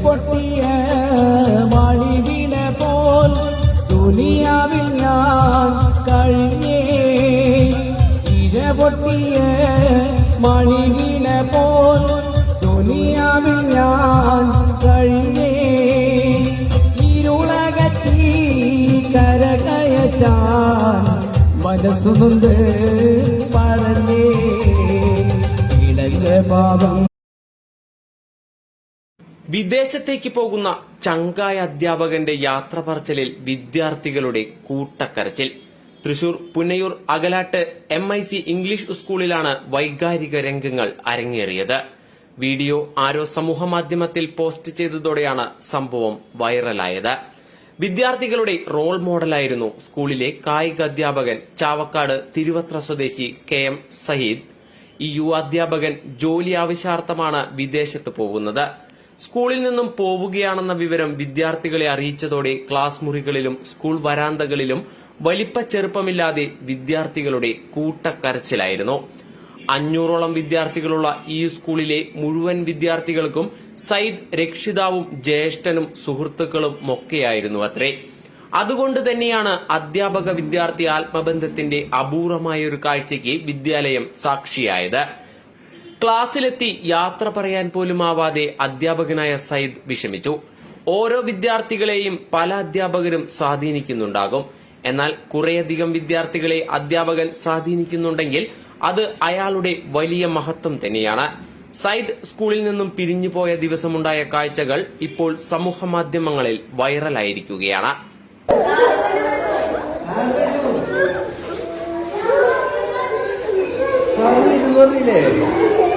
പൊട്ടിയ മാളിവിന പോൽ ദുനിയാവിൽ ഞാൻ കഴിഞ്ഞേ പൊട്ടിയ മാളിവിന പോൽ ദുനിയാവിൽ ഞാൻ കഴിഞ്ഞേ ഇരുളകത്തി കരകയറ്റാൻ മനസ്സുകൊണ്ട് പറഞ്ഞേ ഇടങ്ങ പാപം. വിദേശത്തേക്ക് പോകുന്ന ചങ്കായ അധ്യാപകന്റെ യാത്ര പറച്ചിലിൽ വിദ്യാർത്ഥികളുടെ കൂട്ടക്കരച്ചിൽ. തൃശൂർ പുന്നയൂർ അകലാട്ട് MIC ഇംഗ്ലീഷ് സ്കൂളിലാണ് വൈകാരിക രംഗങ്ങൾ അരങ്ങേറിയത്. വീഡിയോ ആരോ സമൂഹമാധ്യമത്തിൽ പോസ്റ്റ് ചെയ്തതോടെയാണ് സംഭവം വൈറലായത്. വിദ്യാർത്ഥികളുടെ റോൾ മോഡലായിരുന്നു സ്കൂളിലെ കായിക അധ്യാപകൻ ചാവക്കാട് തിരുവത്ര സ്വദേശി KM സഹീദ്. ഈ യുവ അധ്യാപകൻ ജോലി ആവശ്യാർത്ഥമാണ് വിദേശത്ത് പോകുന്നത്. സ്കൂളിൽ നിന്നും പോവുകയാണെന്ന വിവരം വിദ്യാർത്ഥികളെ അറിയിച്ചതോടെ ക്ലാസ് മുറികളിലും സ്കൂൾ വരാന്തകളിലും വലിപ്പ ചെറുപ്പമില്ലാതെ വിദ്യാർത്ഥികളുടെ കൂട്ടക്കരച്ചിലായിരുന്നു. 500ഓളം വിദ്യാർത്ഥികളുള്ള ഈ സ്കൂളിലെ മുഴുവൻ വിദ്യാർത്ഥികൾക്കും സയ്യിദ് രക്ഷിതാവും ജ്യേഷ്ഠനും സുഹൃത്തുക്കളും ഒക്കെയായിരുന്നു അത്രേ. അതുകൊണ്ട് തന്നെയാണ് അധ്യാപക വിദ്യാർത്ഥി ആത്മബന്ധത്തിന്റെ അപൂർവമായൊരു കാഴ്ചയ്ക്ക് വിദ്യാലയം സാക്ഷിയായത്. ക്ലാസ്സിലെത്തി യാത്ര പറയാൻ പോലും ആവാതെ അധ്യാപകനായ സയ്യിദ് വിഷമിച്ചു. ഓരോ വിദ്യാർത്ഥികളെയും പല അധ്യാപകരും സ്വാധീനിക്കുന്നുണ്ടാകും. എന്നാൽ കുറേയധികം വിദ്യാർത്ഥികളെ അധ്യാപകൻ സ്വാധീനിക്കുന്നുണ്ടെങ്കിൽ അത് അയാളുടെ വലിയ മഹത്വം തന്നെയാണ്. സയ്യിദ് സ്കൂളിൽ നിന്നും പിരിഞ്ഞുപോയ ദിവസമുണ്ടായ കാഴ്ചകൾ ഇപ്പോൾ സമൂഹമാധ്യമങ്ങളിൽ വൈറലായിരിക്കുകയാണ്. പറഞ്ഞില്ലേ